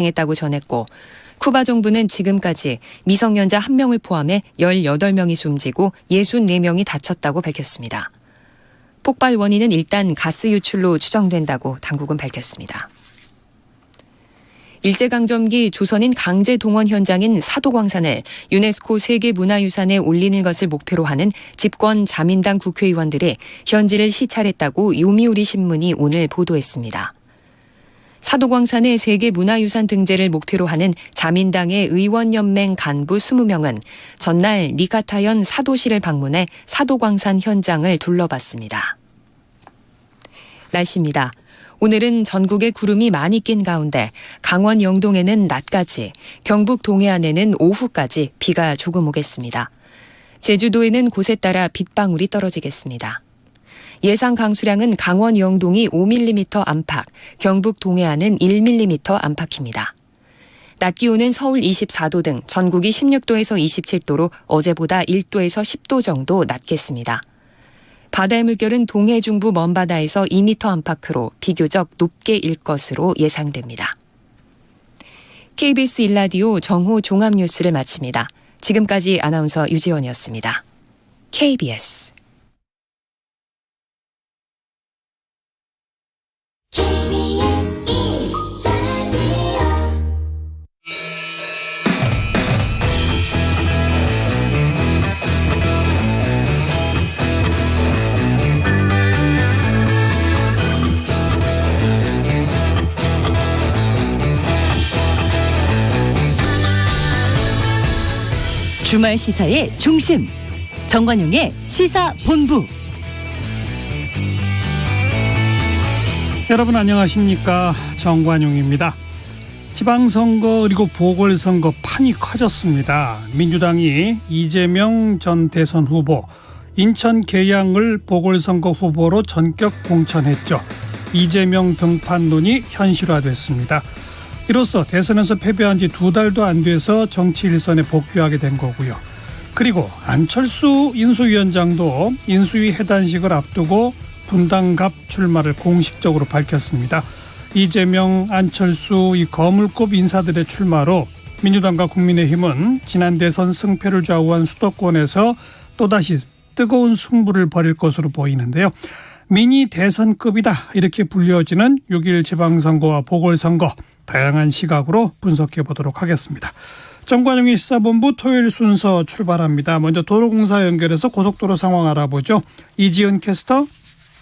했다고 전했고 쿠바 정부는 지금까지 미성년자 1명을 포함해 18명이 숨지고 64명이 다쳤다고 밝혔습니다. 폭발 원인은 일단 가스 유출로 추정된다고 당국은 밝혔습니다. 일제강점기 조선인 강제 동원 현장인 사도광산을 유네스코 세계문화유산에 올리는 것을 목표로 하는 집권 자민당 국회의원들이 현지를 시찰했다고 요미우리 신문이 오늘 보도했습니다. 사도광산의 세계문화유산 등재를 목표로 하는 자민당의 의원연맹 간부 20명은 전날 니카타현 사도시를 방문해 사도광산 현장을 둘러봤습니다. 날씨입니다. 오늘은 전국에 구름이 많이 낀 가운데 강원 영동에는 낮까지, 경북 동해안에는 오후까지 비가 조금 오겠습니다. 제주도에는 곳에 따라 빗방울이 떨어지겠습니다. 예상 강수량은 강원 영동이 5mm 안팎, 경북 동해안은 1mm 안팎입니다. 낮 기온은 서울 24도 등 전국이 16도에서 27도로 어제보다 1도에서 10도 정도 낮겠습니다. 바다의 물결은 동해 중부 먼바다에서 2m 안팎으로 비교적 높게 일 것으로 예상됩니다. KBS 1라디오 정호 종합뉴스를 마칩니다. 지금까지 아나운서 유지원이었습니다. KBS 주말 시사의 중심, 정관용의 시사본부. 여러분 안녕하십니까, 정관용입니다. 지방선거 그리고 보궐선거 판이 커졌습니다. 민주당이 이재명 전 대선 후보, 인천 계양을 보궐선거 후보로 전격 공천했죠. 이재명 등판론이 현실화됐습니다. 이로써 대선에서 패배한 지 2달도 안 돼서 정치 일선에 복귀하게 된 거고요. 그리고 안철수 인수위원장도 인수위 해단식을 앞두고 분당갑 출마를 공식적으로 밝혔습니다. 이재명, 안철수 이 거물급 인사들의 출마로 민주당과 국민의힘은 지난 대선 승패를 좌우한 수도권에서 또다시 뜨거운 승부를 벌일 것으로 보이는데요. 미니 대선급이다 이렇게 불려지는 6.1 지방선거와 보궐선거, 다양한 시각으로 분석해 보도록 하겠습니다. 정관용의 시사본부 토요일 순서 출발합니다. 먼저 도로공사 연결해서 고속도로 상황 알아보죠. 이지은 캐스터.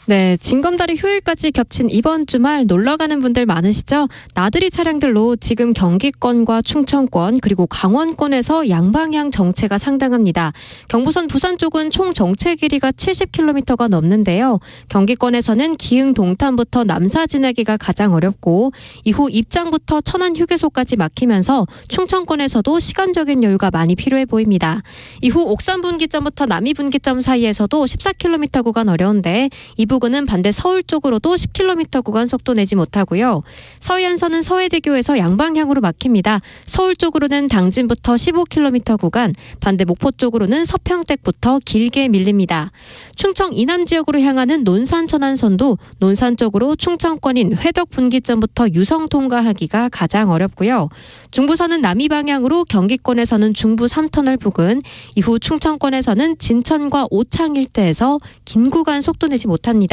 네, 징검다리 휴일까지 겹친 이번 주말 놀러가는 분들 많으시죠? 나들이 차량들로 지금 경기권과 충청권 그리고 강원권에서 양방향 정체가 상당합니다. 경부선 부산 쪽은 총 정체 길이가 70km가 넘는데요. 경기권에서는 기흥 동탄부터 남사 지나기가 가장 어렵고 이후 입장부터 천안 휴게소까지 막히면서 충청권에서도 시간적인 여유가 많이 필요해 보입니다. 이후 옥산 분기점부터 남이 분기점 사이에서도 14km 구간 어려운데 이 부근은 반대 서울 쪽으로도 10km 구간 속도 내지 못하고요. 서해안선은 서해대교에서 양방향으로 막힙니다. 서울 쪽으로는 당진부터 15km 구간, 반대 목포 쪽으로는 서평택부터 길게 밀립니다. 충청 이남 지역으로 향하는 논산 천안선도 논산 쪽으로 충청권인 회덕 분기점부터 유성 통과하기가 가장 어렵고요. 중부선은 남이 방향으로 경기권에서는 중부 3터널 부근, 이후 충청권에서는 진천과 오창 일대에서 긴 구간 속도 내지 못합니다.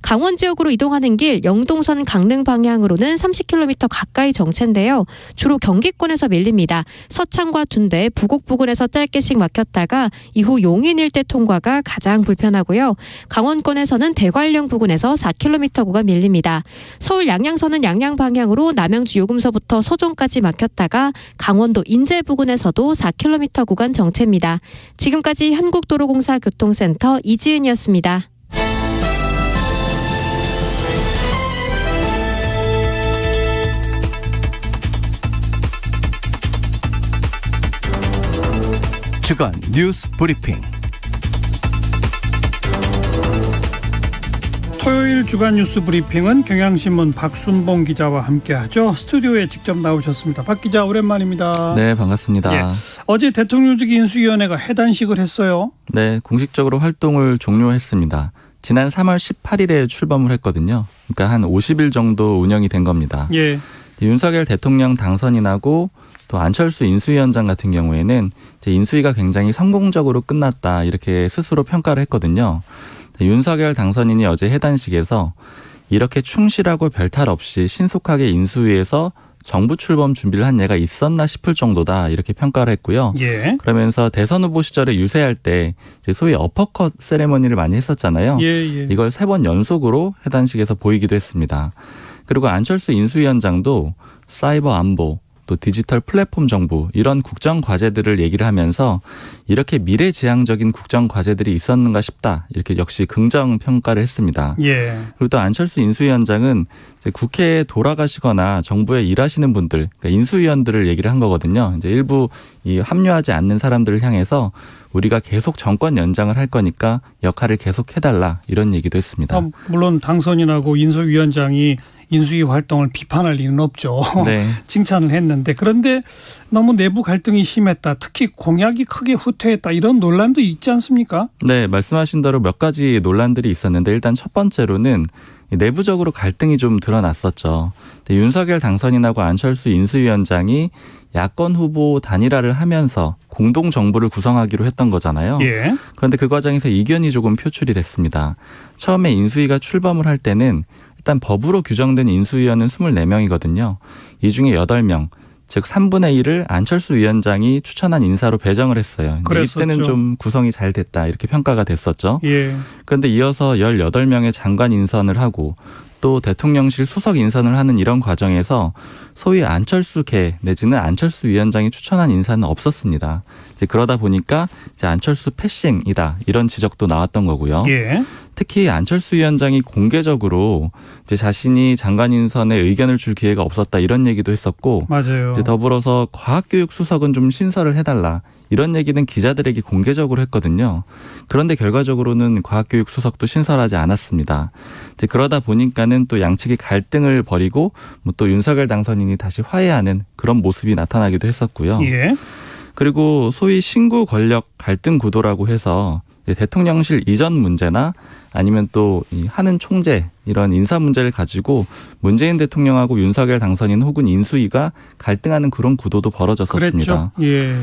강원 지역으로 이동하는 길 영동선 강릉 방향으로는 30km 가까이 정체인데요. 주로 경기권에서 밀립니다. 서창과 둔대, 부곡 부근에서 짧게씩 막혔다가 이후 용인 일대 통과가 가장 불편하고요. 강원권에서는 대관령 부근에서 4km 구간 밀립니다. 서울 양양선은 양양 방향으로 남양주 요금소부터 소종까지 막혔다가 강원도 인제 부근에서도 4km 구간 정체입니다. 지금까지 한국도로공사 교통센터 이지은이었습니다. 주간 뉴스 브리핑. 토요일 주간 뉴스 브리핑은 경향신문 박순봉 기자와 함께하죠. 스튜디오에 직접 나오셨습니다. 박 기자 오랜만입니다. 네, 반갑습니다. 예. 어제 대통령직 인수위원회가 해단식을 했어요. 네, 공식적으로 활동을 종료했습니다. 지난 3월 18일에 출범을 했거든요. 그러니까 한 50일 정도 운영이 된 겁니다. 예. 윤석열 대통령 당선인하고 또 안철수 인수위원장 같은 경우에는 이제 인수위가 굉장히 성공적으로 끝났다 이렇게 스스로 평가를 했거든요. 윤석열 당선인이 어제 해단식에서 이렇게 충실하고 별탈 없이 신속하게 인수위에서 정부 출범 준비를 한 예가 있었나 싶을 정도다 이렇게 평가를 했고요. 예. 그러면서 대선 후보 시절에 유세할 때 이제 소위 어퍼컷 세레머니를 많이 했었잖아요. 예. 이걸 3번 연속으로 해단식에서 보이기도 했습니다. 그리고 안철수 인수위원장도 사이버 안보, 또 디지털 플랫폼 정부 이런 국정 과제들을 얘기를 하면서 이렇게 미래지향적인 국정 과제들이 있었는가 싶다. 이렇게 역시 긍정 평가를 했습니다. 예. 그리고 또 안철수 인수위원장은 이제 국회에 돌아가시거나 정부에 일하시는 분들, 그러니까 인수위원들을 얘기를 한 거거든요. 이제 일부 이 합류하지 않는 사람들을 향해서 우리가 계속 정권 연장을 할 거니까 역할을 계속 해달라 이런 얘기도 했습니다. 물론 당선인하고 인수위원장이 인수위 활동을 비판할 리는 없죠. 네. 칭찬을 했는데 그런데 너무 내부 갈등이 심했다. 특히 공약이 크게 후퇴했다. 이런 논란도 있지 않습니까? 네, 말씀하신 대로 몇 가지 논란들이 있었는데 일단 첫 번째로는 내부적으로 갈등이 좀 드러났었죠. 윤석열 당선인하고 안철수 인수위원장이 야권 후보 단일화를 하면서 공동 정부를 구성하기로 했던 거잖아요. 예. 그런데 그 과정에서 이견이 조금 표출이 됐습니다. 처음에 인수위가 출범을 할 때는 일단 법으로 규정된 인수위원은 24명이거든요. 이 중에 8명, 즉 3분의 1을 안철수 위원장이 추천한 인사로 배정을 했어요. 근데 이때는 좀 구성이 잘 됐다 이렇게 평가가 됐었죠. 예. 그런데 이어서 18명의 장관 인선을 하고 또 대통령실 수석 인선을 하는 이런 과정에서 소위 안철수계 내지는 안철수 위원장이 추천한 인사는 없었습니다. 이제 그러다 보니까 이제 안철수 패싱이다 이런 지적도 나왔던 거고요. 예. 특히 안철수 위원장이 공개적으로 이제 자신이 장관 인선에 의견을 줄 기회가 없었다 이런 얘기도 했었고, 맞아요. 이제 더불어서 과학교육 수석은 좀 신설을 해달라 이런 얘기는 기자들에게 공개적으로 했거든요. 그런데 결과적으로는 과학교육 수석도 신설하지 않았습니다. 이제 그러다 보니까는 또 양측이 갈등을 벌이고 뭐 또 윤석열 당선인이 다시 화해하는 그런 모습이 나타나기도 했었고요. 예. 그리고 소위 신구 권력 갈등 구도라고 해서 대통령실 이전 문제나 아니면 또 이 하는 총재 이런 인사 문제를 가지고 문재인 대통령하고 윤석열 당선인 혹은 인수위가 갈등하는 그런 구도도 벌어졌었습니다. 그랬죠. 예.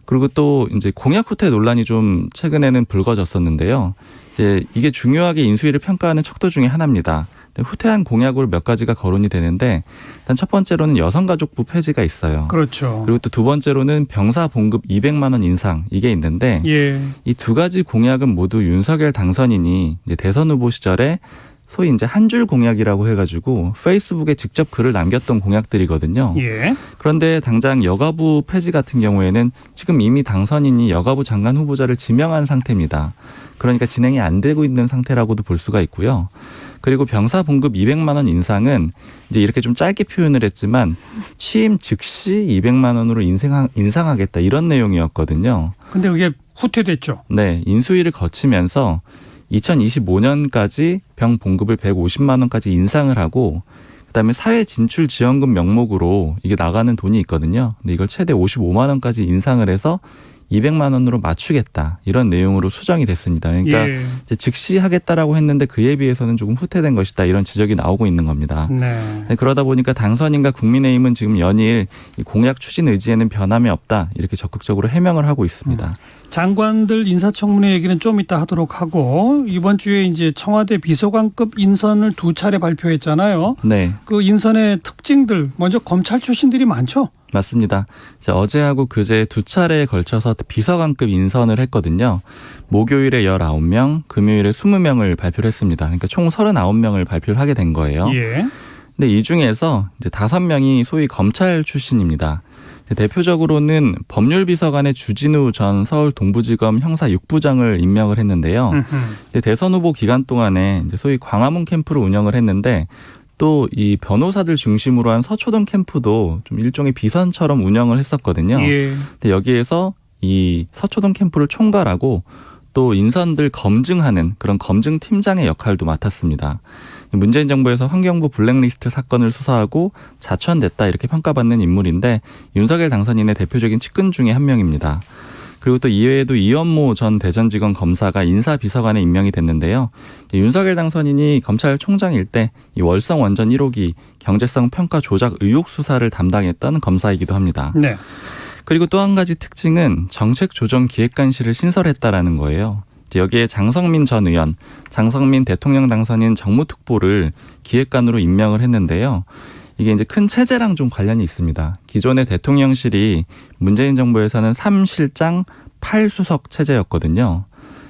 그리고 또 이제 공약 후퇴 논란이 좀 최근에는 불거졌었는데요. 이제 이게 중요하게 인수위를 평가하는 척도 중에 하나입니다. 후퇴한 공약으로 몇 가지가 거론이 되는데 일단 첫 번째로는 여성가족부 폐지가 있어요. 그렇죠. 그리고 또 두 번째로는 병사 봉급 200만 원 인상 이게 있는데 예. 이 두 가지 공약은 모두 윤석열 당선인이 이제 대선 후보 시절에 소위 이제 한 줄 공약이라고 해가지고 페이스북에 직접 글을 남겼던 공약들이거든요. 예. 그런데 당장 여가부 폐지 같은 경우에는 지금 이미 당선인이 여가부 장관 후보자를 지명한 상태입니다. 그러니까 진행이 안 되고 있는 상태라고도 볼 수가 있고요. 그리고 병사 봉급 200만 원 인상은 이제 이렇게 좀 짧게 표현을 했지만 취임 즉시 200만 원으로 인상하겠다 이런 내용이었거든요. 근데 그게 후퇴됐죠. 네, 인수위를 거치면서 2025년까지 병 봉급을 150만 원까지 인상을 하고 그다음에 사회 진출 지원금 명목으로 이게 나가는 돈이 있거든요. 근데 이걸 최대 55만 원까지 인상을 해서 200만 원으로 맞추겠다 이런 내용으로 수정이 됐습니다. 그러니까 예. 이제 즉시 하겠다라고 했는데 그에 비해서는 조금 후퇴된 것이다 이런 지적이 나오고 있는 겁니다. 네. 그러다 보니까 당선인과 국민의힘은 지금 연일 이 공약 추진 의지에는 변함이 없다 이렇게 적극적으로 해명을 하고 있습니다. 장관들 인사청문회 얘기는 좀 이따 하도록 하고 이번 주에 이제 청와대 비서관급 인선을 2차례 발표했잖아요. 네. 그 인선의 특징들 먼저 검찰 출신들이 많죠. 맞습니다. 어제하고 그제 2차례에 걸쳐서 비서관급 인선을 했거든요. 목요일에 19명, 금요일에 20명을 발표를 했습니다. 그러니까 총 39명을 발표를 하게 된 거예요. 예. 근데 이 중에서 이제 5명이 소위 검찰 출신입니다. 대표적으로는 법률비서관의 주진우 전 서울 동부지검 형사 6부장을 임명을 했는데요. 대선 후보 기간 동안에 이제 소위 광화문 캠프를 운영을 했는데 또 이 변호사들 중심으로 한 서초동 캠프도 좀 일종의 비선처럼 운영을 했었거든요. 예. 근데 여기에서 이 서초동 캠프를 총괄하고 또 인선들 검증하는 그런 검증팀장의 역할도 맡았습니다. 문재인 정부에서 환경부 블랙리스트 사건을 수사하고 자천됐다 이렇게 평가받는 인물인데 윤석열 당선인의 대표적인 측근 중에 한 명입니다. 그리고 또 이외에도 이현모 전 대전지검 검사가 인사비서관에 임명이 됐는데요. 윤석열 당선인이 검찰총장일 때 이 월성 원전 1호기 경제성 평가 조작 의혹 수사를 담당했던 검사이기도 합니다. 네. 그리고 또 한 가지 특징은 정책조정기획관실을 신설했다라는 거예요. 여기에 장성민 전 의원, 장성민 대통령 당선인 정무특보를 기획관으로 임명을 했는데요. 이게 이제 큰 체제랑 좀 관련이 있습니다. 기존의 대통령실이 문재인 정부에서는 3실장 8수석 체제였거든요.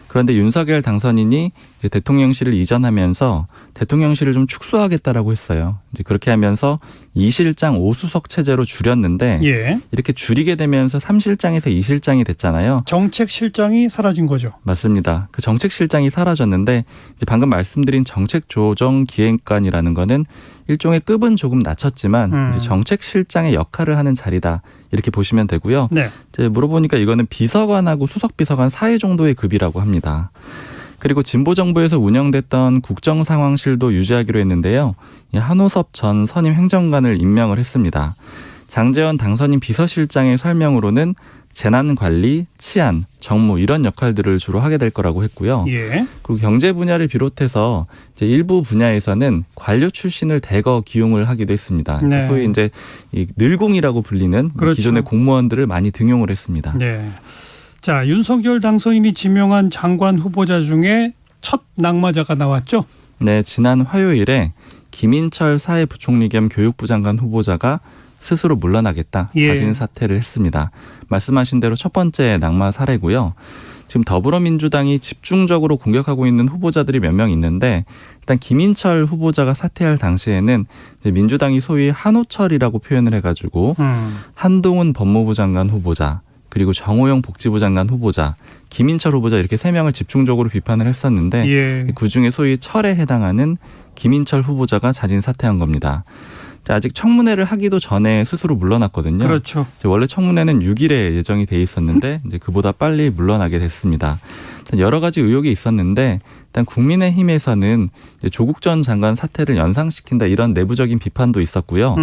그런데 윤석열 당선인이 이제 대통령실을 이전하면서 대통령실을 좀 축소하겠다라고 했어요. 이제 그렇게 하면서 2실장 5수석 체제로 줄였는데 예. 이렇게 줄이게 되면서 3실장에서 2실장이 됐잖아요. 정책실장이 사라진 거죠. 맞습니다. 그 정책실장이 사라졌는데 이제 방금 말씀드린 정책조정기획관이라는 거는 일종의 급은 조금 낮췄지만 이제 정책실장의 역할을 하는 자리다 이렇게 보시면 되고요. 네. 이제 물어보니까 이거는 비서관하고 수석비서관 사이 정도의 급이라고 합니다. 그리고 진보 정부에서 운영됐던 국정상황실도 유지하기로 했는데요. 이 한호섭 전 선임 행정관을 임명을 했습니다. 장제원 당선인 비서실장의 설명으로는 재난관리, 치안, 정무 이런 역할들을 주로 하게 될 거라고 했고요. 예. 그리고 경제 분야를 비롯해서 이제 일부 분야에서는 관료 출신을 대거 기용을 하기도 했습니다. 네. 소위 이제 이 늘공이라고 불리는 그렇죠. 기존의 공무원들을 많이 등용을 했습니다. 네. 자, 윤석열 당선인이 지명한 장관 후보자 중에 첫 낙마자가 나왔죠. 네, 지난 화요일에 김인철 사회부총리 겸 교육부 장관 후보자가 스스로 물러나겠다 예. 자진 사퇴를 했습니다. 말씀하신 대로 첫 번째 낙마 사례고요. 지금 더불어민주당이 집중적으로 공격하고 있는 후보자들이 몇 명 있는데 일단 김인철 후보자가 사퇴할 당시에는 이제 민주당이 소위 한호철이라고 표현을 해가지고 한동훈 법무부 장관 후보자 그리고 정호영 복지부 장관 후보자 김인철 후보자 이렇게 세 명을 집중적으로 비판을 했었는데 예. 그중에 소위 철에 해당하는 김인철 후보자가 자진 사퇴한 겁니다. 아직 청문회를 하기도 전에 스스로 물러났거든요. 그렇죠. 원래 청문회는 6일에 예정이 돼 있었는데 이제 그보다 빨리 물러나게 됐습니다. 여러 가지 의혹이 있었는데 일단 국민의힘에서는 이제 조국 전 장관 사퇴를 연상시킨다 이런 내부적인 비판도 있었고요.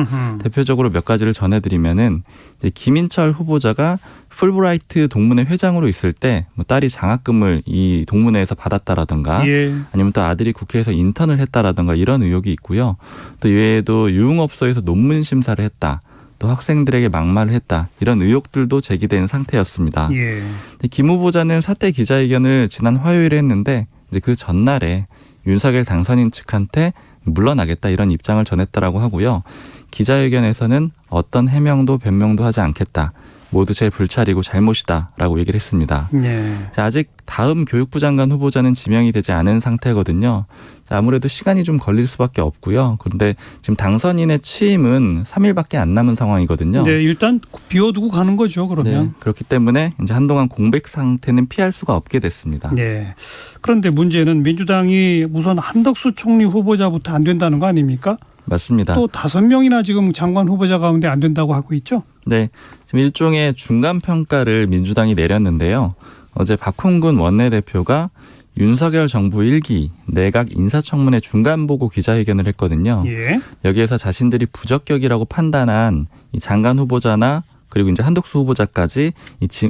대표적으로 몇 가지를 전해드리면은 이제 김인철 후보자가 풀브라이트 동문회 회장으로 있을 때 뭐 딸이 장학금을 이 동문회에서 받았다라던가 예. 아니면 또 아들이 국회에서 인턴을 했다라던가 이런 의혹이 있고요. 또 이외에도 유흥업소에서 논문 심사를 했다. 또 학생들에게 막말을 했다. 이런 의혹들도 제기된 상태였습니다. 예. 김 후보자는 사퇴 기자회견을 지난 화요일에 했는데 이제 그 전날에 윤석열 당선인 측한테 물러나겠다 이런 입장을 전했다라고 하고요. 기자회견에서는 어떤 해명도 변명도 하지 않겠다. 모두 제 불찰이고 잘못이다라고 얘기를 했습니다. 예. 자, 아직 다음 교육부 장관 후보자는 지명이 되지 않은 상태거든요. 자, 아무래도 시간이 좀 걸릴 수밖에 없고요. 그런데 지금 당선인의 취임은 3일밖에 안 남은 상황이거든요. 네, 일단 비워두고 가는 거죠. 그러면. 네, 그렇기 때문에 이제 한동안 공백 상태는 피할 수가 없게 됐습니다. 네. 그런데 문제는 민주당이 우선 한덕수 총리 후보자부터 안 된다는 거 아닙니까? 맞습니다. 또 5명이나 지금 장관 후보자 가운데 안 된다고 하고 있죠. 네, 지금 일종의 중간 평가를 민주당이 내렸는데요. 어제 박홍근 원내대표가 윤석열 정부 1기 내각 인사청문회 중간보고 기자회견을 했거든요. 예. 여기에서 자신들이 부적격이라고 판단한 이 장관 후보자나 그리고 이제 한덕수 후보자까지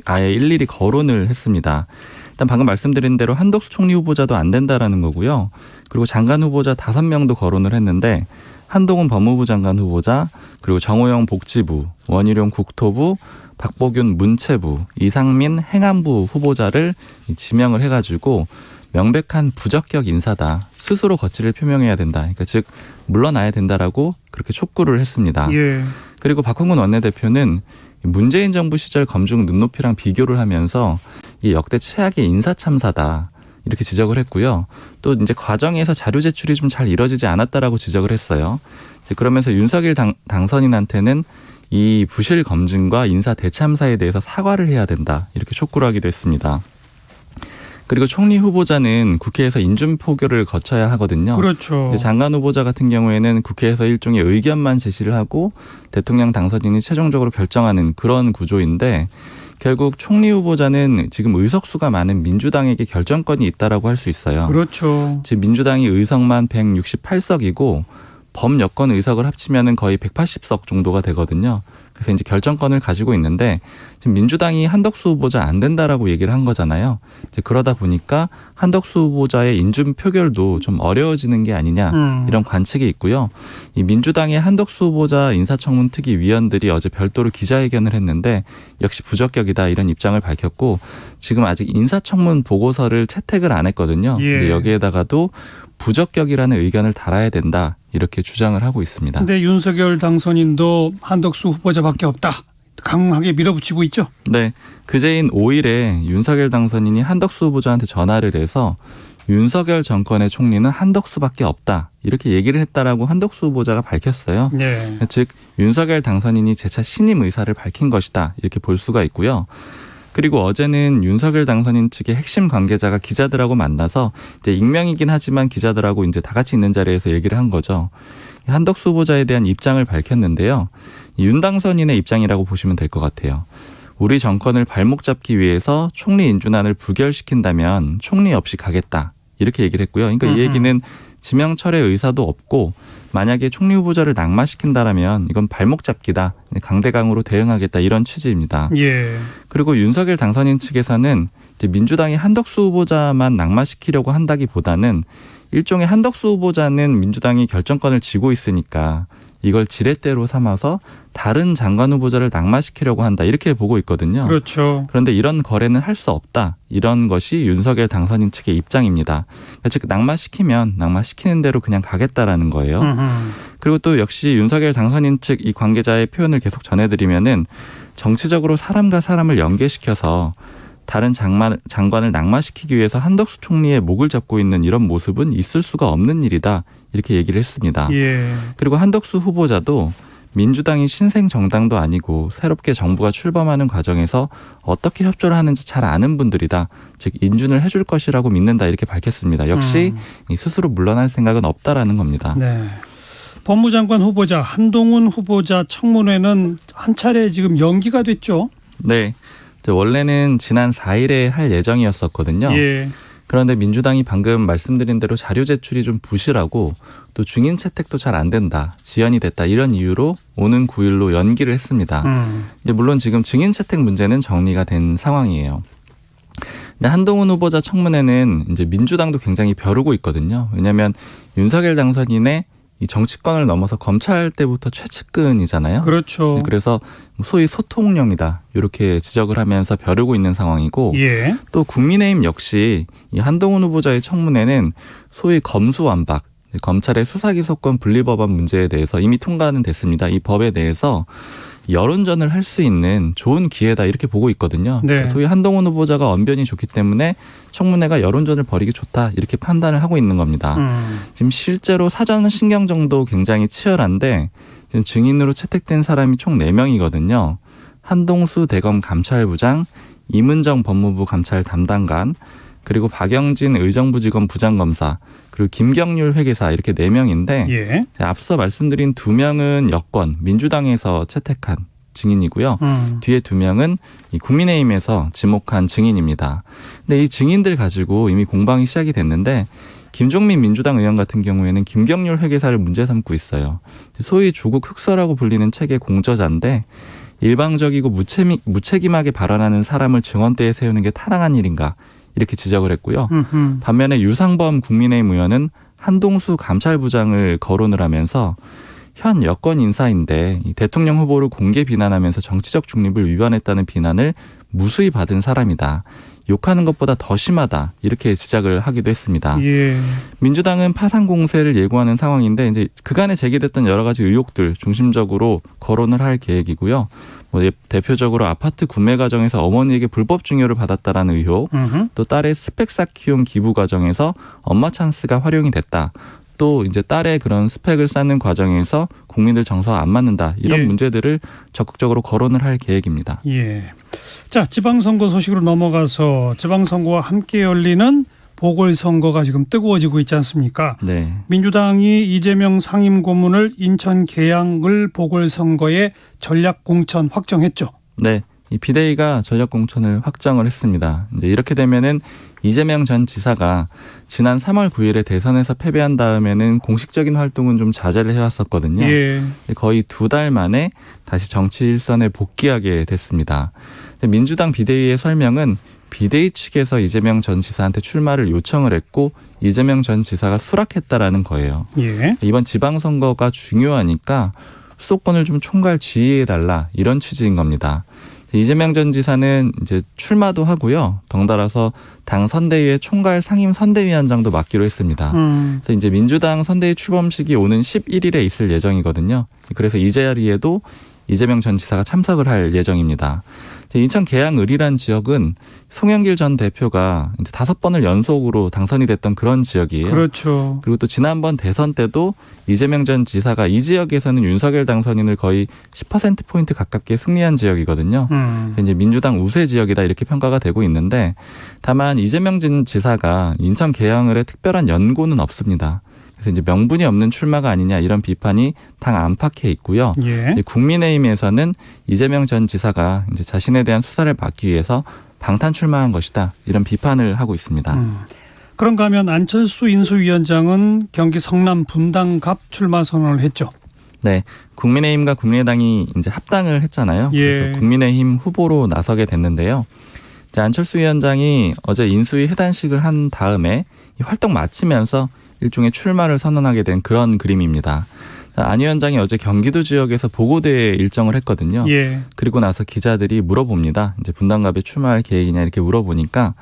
아예 일일이 거론을 했습니다. 일단 방금 말씀드린 대로 한덕수 총리 후보자도 안 된다라는 거고요. 그리고 장관 후보자 5명도 거론을 했는데 한동훈 법무부 장관 후보자, 그리고 정호영 복지부, 원희룡 국토부, 박보균 문체부, 이상민 행안부 후보자를 지명을 해가지고 명백한 부적격 인사다. 스스로 거취를 표명해야 된다. 그러니까 즉 물러나야 된다라고 그렇게 촉구를 했습니다. 예. 그리고 박홍근 원내대표는 문재인 정부 시절 검증 눈높이랑 비교를 하면서 이 역대 최악의 인사 참사다. 이렇게 지적을 했고요. 또 이제 과정에서 자료 제출이 좀 잘 이뤄지지 않았다라고 지적을 했어요. 그러면서 윤석열 당선인한테는 이 부실 검증과 인사 대참사에 대해서 사과를 해야 된다. 이렇게 촉구를 하기도 했습니다. 그리고 총리 후보자는 국회에서 인준표결을 거쳐야 하거든요. 그렇죠. 장관 후보자 같은 경우에는 국회에서 일종의 의견만 제시를 하고 대통령 당선인이 최종적으로 결정하는 그런 구조인데 결국 총리 후보자는 지금 의석수가 많은 민주당에게 결정권이 있다라고 할 수 있어요. 그렇죠. 지금 민주당이 의석만 168석이고 범여권 의석을 합치면은 거의 180석 정도가 되거든요. 그래서 이제 결정권을 가지고 있는데 지금 민주당이 한덕수 후보자 안 된다라고 얘기를 한 거잖아요. 이제 그러다 보니까 한덕수 후보자의 인준 표결도 좀 어려워지는 게 아니냐 이런 관측이 있고요. 이 민주당의 한덕수 후보자 인사청문 특위 위원들이 어제 별도로 기자회견을 했는데 역시 부적격이다 이런 입장을 밝혔고 지금 아직 인사청문 보고서를 채택을 안 했거든요. 예. 근데 여기에다가도 부적격이라는 의견을 달아야 된다 이렇게 주장을 하고 있습니다. 근데 윤석열 당선인도 한덕수 후보자밖에 없다. 강하게 밀어붙이고 있죠. 네, 그제인 5일에 윤석열 당선인이 한덕수 후보자한테 전화를 해서 윤석열 정권의 총리는 한덕수밖에 없다 이렇게 얘기를 했다라고 한덕수 후보자가 밝혔어요. 네. 즉 윤석열 당선인이 재차 신임 의사를 밝힌 것이다 이렇게 볼 수가 있고요. 그리고 어제는 윤석열 당선인 측의 핵심 관계자가 기자들하고 만나서 이제 익명이긴 하지만 기자들하고 이제 다 같이 있는 자리에서 얘기를 한 거죠. 한덕수 후보자에 대한 입장을 밝혔는데요. 윤 당선인의 입장이라고 보시면 될 것 같아요. 우리 정권을 발목 잡기 위해서 총리 인준안을 부결시킨다면 총리 없이 가겠다 이렇게 얘기를 했고요. 그러니까 이 얘기는 지명 철회 의사도 없고 만약에 총리 후보자를 낙마시킨다라면 이건 발목 잡기다. 강대강으로 대응하겠다 이런 취지입니다. 예. 그리고 윤석열 당선인 측에서는 이제 민주당이 한덕수 후보자만 낙마시키려고 한다기보다는 일종의 한덕수 후보자는 민주당이 결정권을 쥐고 있으니까 이걸 지렛대로 삼아서 다른 장관 후보자를 낙마시키려고 한다 이렇게 보고 있거든요. 그렇죠. 그런데 이런 거래는 할 수 없다. 이런 것이 윤석열 당선인 측의 입장입니다. 그러니까 즉 낙마시키면 낙마시키는 대로 그냥 가겠다라는 거예요. 그리고 또 역시 윤석열 당선인 측 이 관계자의 표현을 계속 전해드리면은 정치적으로 사람과 사람을 연계시켜서 다른 장관을 낙마시키기 위해서 한덕수 총리의 목을 잡고 있는 이런 모습은 있을 수가 없는 일이다. 이렇게 얘기를 했습니다. 예. 그리고 한덕수 후보자도 민주당이 신생 정당도 아니고 새롭게 정부가 출범하는 과정에서 어떻게 협조를 하는지 잘 아는 분들이다. 즉 인준을 해줄 것이라고 믿는다. 이렇게 밝혔습니다. 역시 스스로 물러날 생각은 없다라는 겁니다. 네. 법무장관 후보자 한동훈 후보자 청문회는 한 차례 지금 연기가 됐죠. 네. 원래는 지난 4일에 할 예정이었었거든요. 예. 그런데 민주당이 방금 말씀드린 대로 자료 제출이 좀 부실하고 또 증인 채택도 잘 안 된다. 지연이 됐다. 이런 이유로 오는 9일로 연기를 했습니다. 물론 지금 증인 채택 문제는 정리가 된 상황이에요. 근데 한동훈 후보자 청문회는 이제 민주당도 굉장히 벼르고 있거든요. 왜냐하면 윤석열 당선인의 이 정치권을 넘어서 검찰 때부터 최측근이잖아요. 그렇죠. 그래서 소위 소통령이다 이렇게 지적을 하면서 벼르고 있는 상황이고 예. 또 국민의힘 역시 이 한동훈 후보자의 청문회는 소위 검수완박 검찰의 수사기소권 분리법안 문제에 대해서 이미 통과는 됐습니다. 이 법에 대해서 여론전을 할 수 있는 좋은 기회다 이렇게 보고 있거든요. 네. 소위 한동훈 후보자가 언변이 좋기 때문에 청문회가 여론전을 벌이기 좋다 이렇게 판단을 하고 있는 겁니다. 지금 실제로 사전 신경전도 굉장히 치열한데 지금 증인으로 채택된 사람이 총 4명이거든요. 한동수 대검 감찰부장, 이문정 법무부 감찰 담당관, 그리고 박영진 의정부지검 부장검사, 그리고 김경률 회계사 이렇게 4명인데 예. 앞서 말씀드린 2명은 여권 민주당에서 채택한 증인이고요. 뒤에 2명은 이 국민의힘에서 지목한 증인입니다. 근데 이 증인들 가지고 이미 공방이 시작이 됐는데 김종민 민주당 의원 같은 경우에는 김경률 회계사를 문제 삼고 있어요. 소위 조국 흑서라고 불리는 책의 공저자인데 일방적이고 무책임하게 발언하는 사람을 증언대에 세우는 게 타당한 일인가 이렇게 지적을 했고요. 반면에 유상범 국민의힘 의원은 한동수 감찰부장을 거론을 하면서 현 여권 인사인데 이 대통령 후보를 공개 비난하면서 정치적 중립을 위반했다는 비난을 무수히 받은 사람이다. 욕하는 것보다 더 심하다. 이렇게 지적을 하기도 했습니다. 예. 민주당은 파상 공세를 예고하는 상황인데 이제 그간에 제기됐던 여러 가지 의혹들 중심적으로 거론을 할 계획이고요. 대표적으로 아파트 구매 과정에서 어머니에게 불법 증여를 받았다라는 의혹, 또 딸의 스펙 쌓기용 기부 과정에서 엄마 찬스가 활용이 됐다. 또 이제 딸의 그런 스펙을 쌓는 과정에서 국민들 정서와 안 맞는다. 이런 예. 문제들을 적극적으로 거론을 할 계획입니다. 예. 자, 지방선거 소식으로 넘어가서 지방선거와 함께 열리는 보궐선거가 지금 뜨거워지고 있지 않습니까? 네. 민주당이 이재명 상임고문을 인천 계양을 보궐선거에 전략 공천 확정했죠. 네. 이 비대위가 전력 공천을 확정을 했습니다. 이제 이렇게 되면은 이재명 전 지사가 지난 3월 9일에 대선에서 패배한 다음에는 공식적인 활동은 좀 자제를 해왔었거든요. 예. 거의 2달 만에 다시 정치 일선에 복귀하게 됐습니다. 민주당 비대위의 설명은 비대위 측에서 이재명 전 지사한테 출마를 요청을 했고 이재명 전 지사가 수락했다라는 거예요. 예. 이번 지방선거가 중요하니까 수도권을 좀 총괄 지휘해달라 이런 취지인 겁니다. 이재명 전 지사는 이제 출마도 하고요. 덩달아서 당 선대위의 총괄 상임 선대위원장도 맡기로 했습니다. 그래서 이제 민주당 선대위 출범식이 오는 11일에 있을 예정이거든요. 그래서 이 자리에도 이재명 전 지사가 참석을 할 예정입니다. 인천 계양을이란 지역은 송영길 전 대표가 이제 5번을 연속으로 당선이 됐던 그런 지역이에요. 그렇죠. 그리고 또 지난번 대선 때도 이재명 전 지사가 이 지역에서는 윤석열 당선인을 거의 10%포인트 가깝게 승리한 지역이거든요. 그래서 이제 민주당 우세 지역이다 이렇게 평가가 되고 있는데 다만 이재명 전 지사가 인천 계양을에 특별한 연고는 없습니다. 그래서 이제 명분이 없는 출마가 아니냐 이런 비판이 당 안팎에 있고요. 예. 국민의힘에서는 이재명 전 지사가 이제 자신에 대한 수사를 받기 위해서 방탄 출마한 것이다 이런 비판을 하고 있습니다. 그런가 하면 안철수 인수위원장은 경기 성남 분당갑 출마 선언을 했죠. 네, 국민의힘과 국민의당이 이제 합당을 했잖아요. 예. 그래서 국민의힘 후보로 나서게 됐는데요. 이제 안철수 위원장이 어제 인수위 해단식을 한 다음에 이 활동 마치면서 일종의 출마를 선언하게 된 그런 그림입니다. 안 위원장이 어제 경기도 지역에서 보고대회 일정을 했거든요. 예. 그리고 나서 기자들이 물어봅니다. 이제 분당갑에 출마할 계획이냐 이렇게 물어보니까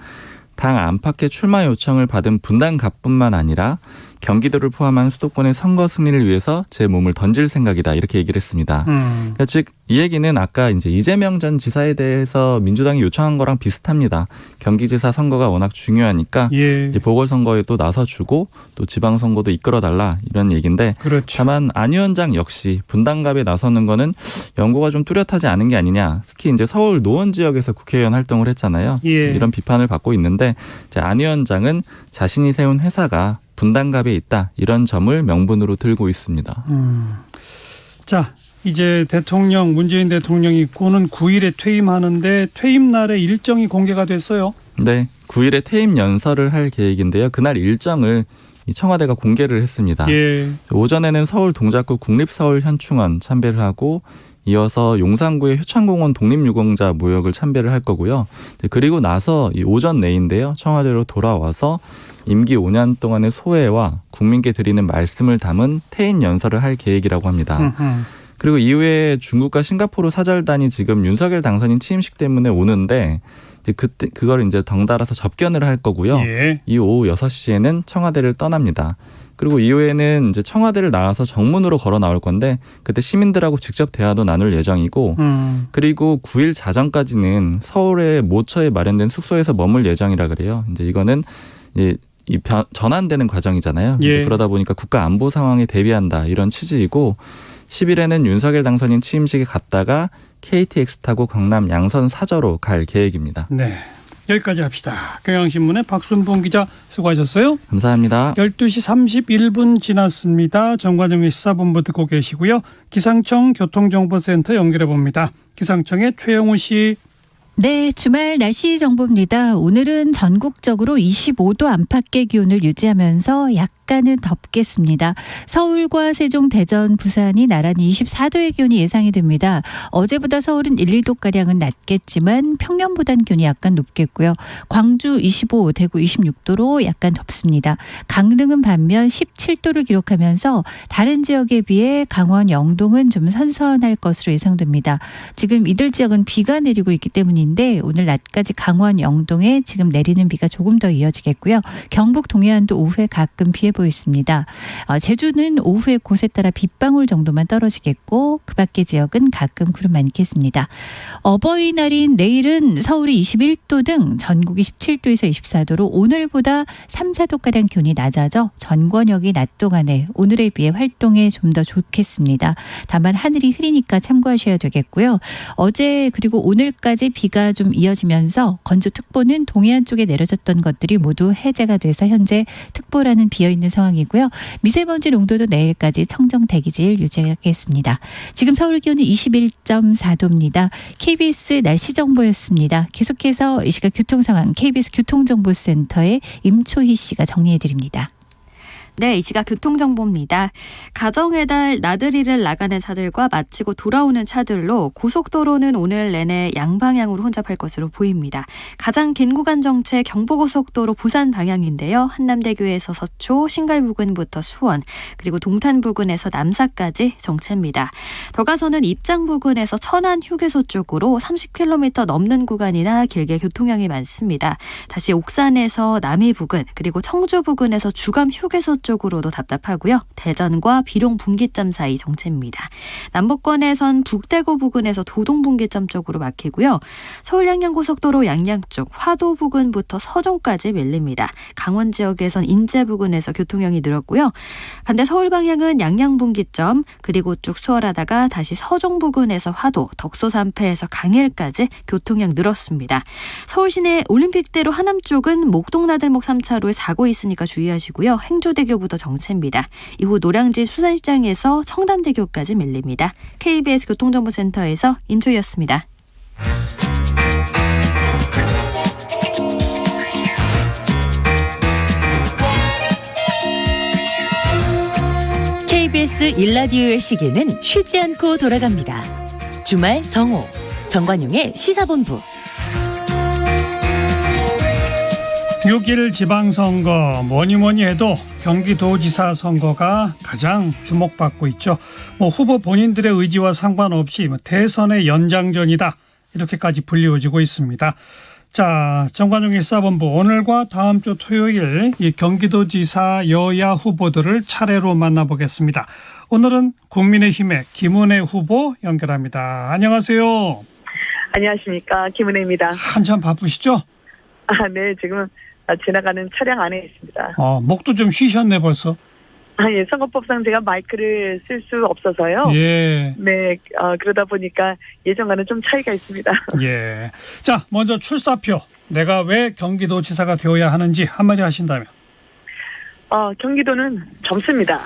당 안팎의 출마 요청을 받은 분당갑뿐만 아니라 경기도를 포함한 수도권의 선거 승리를 위해서 제 몸을 던질 생각이다 이렇게 얘기를 했습니다. 그러니까 즉 이 얘기는 아까 이제 이재명 전 지사에 대해서 민주당이 요청한 거랑 비슷합니다. 경기지사 선거가 워낙 중요하니까 예. 이제 보궐선거에 또 나서주고 또 지방선거도 이끌어달라 이런 얘기인데 그렇죠. 다만 안 위원장 역시 분당갑에 나서는 거는 연고가 좀 뚜렷하지 않은 게 아니냐. 특히 이제 서울 노원 지역에서 국회의원 활동을 했잖아요. 예. 이런 비판을 받고 있는데 안 위원장은 자신이 세운 회사가 분당갑에 있다 이런 점을 명분으로 들고 있습니다. 자, 이제 문재인 대통령이 오는 9일에 퇴임하는데 퇴임 날에 일정이 공개가 됐어요. 네, 9일에 퇴임 연설을 할 계획인데요. 그날 일정을 이 청와대가 공개를 했습니다. 예. 오전에는 서울 동작구 국립서울현충원 참배를 하고 이어서 용산구의 효창공원 독립유공자 묘역을 참배를 할 거고요. 그리고 나서 이 오전 내인데요. 청와대로 돌아와서 임기 5년 동안의 소회와 국민께 드리는 말씀을 담은 퇴임 연설을 할 계획이라고 합니다. 그리고 이후에 중국과 싱가포르 사절단이 지금 윤석열 당선인 취임식 때문에 오는데 이제 그걸 이제 덩달아서 접견을 할 거고요. 예. 이 오후 6시에는 청와대를 떠납니다. 그리고 이후에는 이제 청와대를 나와서 정문으로 걸어 나올 건데 그때 시민들하고 직접 대화도 나눌 예정이고 그리고 9일 자정까지는 서울의 모처에 마련된 숙소에서 머물 예정이라 그래요. 이제 이거는 이제 전환되는 과정이잖아요. 예. 그러다 보니까 국가 안보 상황에 대비한다 이런 취지이고 10일에는 윤석열 당선인 취임식에 갔다가 KTX 타고 경남 양선 사저로 갈 계획입니다. 네, 여기까지 합시다. 경향신문의 박순봉 기자 수고하셨어요. 감사합니다. 12시 31분 지났습니다. 정관영의 시사본부 듣고 계시고요. 기상청 교통정보센터 연결해 봅니다. 기상청의 최영우 씨. 네, 주말 날씨 정보입니다. 오늘은 전국적으로 25도 안팎의 기온을 유지하면서 약간은 덥겠습니다. 서울과 세종, 대전, 부산이 나란히 24도의 기온이 예상이 됩니다. 어제보다 서울은 1, 2도가량은 낮겠지만 평년보단 기온이 약간 높겠고요. 광주 25, 대구 26도로 약간 덥습니다. 강릉은 반면 17도를 기록하면서 다른 지역에 비해 강원, 영동은 좀 선선할 것으로 예상됩니다. 지금 이들 지역은 비가 내리고 있기 때문입니다. 오늘 낮까지 강원 영동에 지금 내리는 비가 조금 더 이어지겠고요. 경북 동해안도 오후에 가끔 비해 보였습니다. 제주는 오후에 곳에 따라 빗방울 정도만 떨어지겠고 그 밖의 지역은 가끔 구름 많겠습니다. 어버이날인 내일은 서울이 21도 등 전국이 17도에서 24도로 오늘보다 3, 4도가량 기온이 낮아져 전 권역이 낮 동안에 오늘에 비해 활동에 좀 더 좋겠습니다. 다만 하늘이 흐리니까 참고하셔야 되겠고요. 어제 그리고 오늘까지 비가 좀 이어지면서 건조특보는 동해안 쪽에 내려졌던 것들이 모두 해제가 돼서 현재 특보라는 비어있는 있는 상황이고요. 미세먼지 농도도 내일까지 청정 대기질 유지하겠습니다. 지금 서울 기온은 21.4도입니다. KBS 날씨 정보였습니다. 계속해서 이 시각 교통 상황 KBS 교통정보센터의 임초희 씨가 정리해드립니다. 네, 이 시각 교통정보입니다. 가정의 달 나들이를 나가는 차들과 마치고 돌아오는 차들로 고속도로는 오늘 내내 양방향으로 혼잡할 것으로 보입니다. 가장 긴 구간 정체 경부고속도로 부산 방향인데요. 한남대교에서 서초, 신갈 부근부터 수원, 그리고 동탄 부근에서 남사까지 정체입니다. 더 가서는 입장 부근에서 천안 휴게소 쪽으로 30km 넘는 구간이나 길게 교통량이 많습니다. 다시 옥산에서 남이 부근, 그리고 청주 부근에서 주감 휴게소 쪽으로도 답답하고요. 대전과 비룡 분기점 사이 정체입니다. 남북권에선 북대구 부근에서 도동 분기점 쪽으로 막히고요. 서울 양양고속도로 양양 쪽 화도 부근부터 서종까지 밀립니다. 강원 지역에선 인제 부근에서 교통량이 늘었고요. 반대 서울 방향은 양양 분기점 그리고 쭉 수월하다가 다시 서종 부근에서 화도, 덕소 3패에서 강일까지 교통량 늘었습니다. 서울 시내 올림픽대로 하남 쪽은 목동 나들목 3차로에 사고 있으니까 주의하시고요. 행주대교 부터 정체입니다. 이후 노량진 수산시장에서 청담대교까지 밀립니다. KBS 교통정보센터에서 임초희였습니다. KBS 1라디오의 시계는 쉬지 않고 돌아갑니다. 주말 정오, 정관용의 시사본부. 6일 지방선거 뭐니 해도 경기도지사 선거가 가장 주목받고 있죠. 후보 본인들의 의지와 상관없이 대선의 연장전이다 이렇게까지 불리워지고 있습니다. 자, 정관용의 시사본부 오늘과 다음 주 토요일 이 경기도지사 여야 후보들을 차례로 만나보겠습니다. 오늘은 국민의힘의 김은혜 후보 연결합니다. 안녕하세요. 안녕하십니까, 김은혜입니다. 한참 바쁘시죠? 네, 지금 지나가는 차량 안에 있습니다. 목도 좀 쉬셨네 벌써. 예, 선거법상 제가 마이크를 쓸 수 없어서요. 예. 네, 그러다 보니까 예전과는 좀 차이가 있습니다. 예. 자, 먼저 출사표. 내가 왜 경기도지사가 되어야 하는지 한마디 하신다면. 경기도는 젊습니다.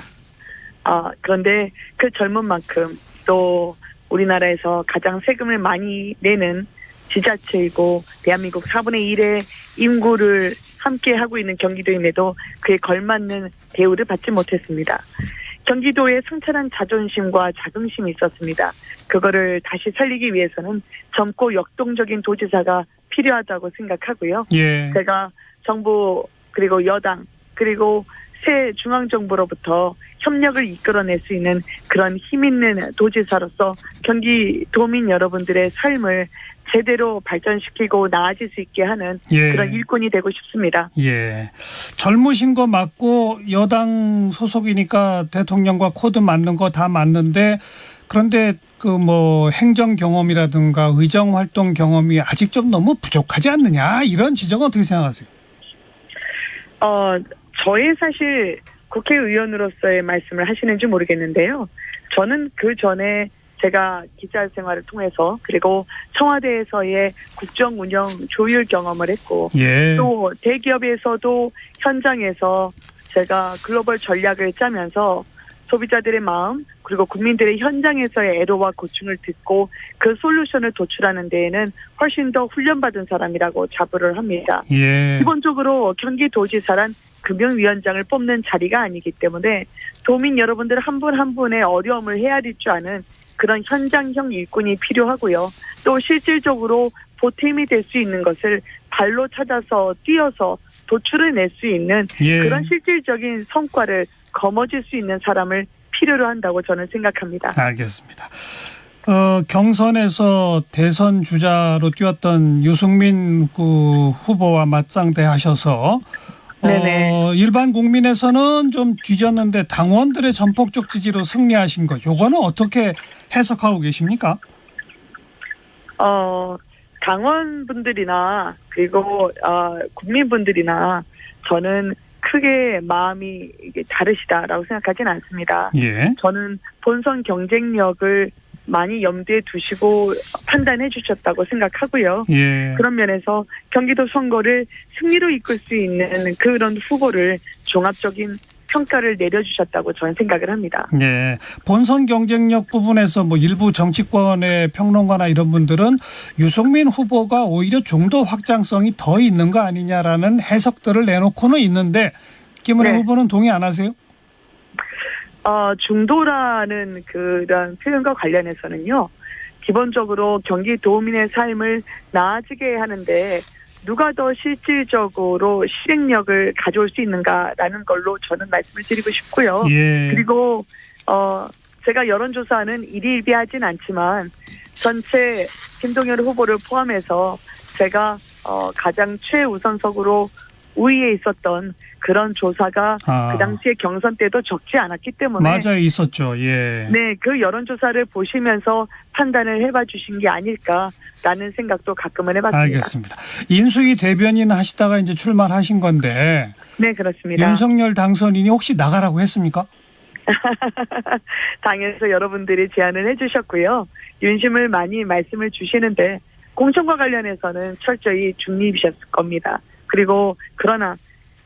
그런데 그 젊은 만큼 또 우리나라에서 가장 세금을 많이 내는 지자체이고 대한민국 4분의 1의 인구를 함께 하고 있는 경기도임에도 그에 걸맞는 대우를 받지 못했습니다. 경기도에 성찰한 자존심과 자긍심이 있었습니다. 그거를 다시 살리기 위해서는 젊고 역동적인 도지사가 필요하다고 생각하고요. 예. 제가 정부 그리고 여당 그리고 새 중앙정부로부터 협력을 이끌어낼 수 있는 그런 힘 있는 도지사로서 경기도민 여러분들의 삶을 제대로 발전시키고 나아질 수 있게 하는 그런 일꾼이 되고 싶습니다. 예, 젊으신 거 맞고 여당 소속이니까 대통령과 코드 맞는 거 다 맞는데 그런데 행정 경험이라든가 의정 활동 경험이 아직 좀 너무 부족하지 않느냐 이런 지적은 어떻게 생각하세요? 저의 사실 국회의원으로서의 말씀을 하시는지 모르겠는데요. 저는 그 전에 제가 기자 생활을 통해서 그리고 청와대에서의 국정 운영 조율 경험을 했고 또 대기업에서도 현장에서 제가 글로벌 전략을 짜면서 소비자들의 마음 그리고 국민들의 현장에서의 애로와 고충을 듣고 그 솔루션을 도출하는 데에는 훨씬 더 훈련받은 사람이라고 자부를 합니다. 기본적으로 경기도지사란 금융위원장을 뽑는 자리가 아니기 때문에 도민 여러분들 한 분 한 분의 어려움을 헤아릴 줄 아는 그런 현장형 일꾼이 필요하고요. 또 실질적으로 보탬이 될 수 있는 것을 발로 찾아서 뛰어서 도출을 낼 수 있는 그런 실질적인 성과를 거머쥘 수 있는 사람을 필요로 한다고 저는 생각합니다. 알겠습니다. 경선에서 대선 주자로 뛰었던 유승민 후보와 맞상대하셔서 일반 국민에서는 좀 뒤졌는데 당원들의 전폭적 지지로 승리하신 것, 요거는 어떻게 해석하고 계십니까? 당원분들이나 그리고 국민분들이나 저는 크게 마음이 다르시다라고 생각하지는 않습니다. 저는 본선 경쟁력을 많이 염두에 두시고 판단해 주셨다고 생각하고요. 그런 면에서 경기도 선거를 승리로 이끌 수 있는 그런 후보를 종합적인 평가를 내려주셨다고 저는 생각을 합니다. 네. 본선 경쟁력 부분에서 뭐 일부 정치권의 평론가나 이런 분들은 유승민 후보가 오히려 중도 확장성이 더 있는 거 아니냐라는 해석들을 내놓고는 있는데 김은혜 네. 후보는 동의 안 하세요? 중도라는 그런 표현과 관련해서는요. 기본적으로 경기도민의 삶을 나아지게 하는데 누가 더 실질적으로 실행력을 가져올 수 있는가라는 걸로 저는 말씀을 드리고 싶고요. 예. 그리고 제가 여론조사는 일희일비하진 않지만 전체 김동연 후보를 포함해서 제가 가장 최우선석으로 우위에 있었던 그런 조사가 그 당시에 경선 때도 적지 않았기 때문에 맞아요. 있었죠. 예. 네, 그 여론조사를 보시면서 판단을 해봐 주신 게 아닐까라는 생각도 가끔은 해봤습니다. 알겠습니다. 인수위 대변인 하시다가 이제 출마를 하신 건데 네, 그렇습니다. 윤석열 당선인이 혹시 나가라고 했습니까? 당에서 여러분들이 제안을 해주셨고요. 윤심을 많이 말씀을 주시는데 공천과 관련해서는 철저히 중립이셨을 겁니다. 그리고 그러나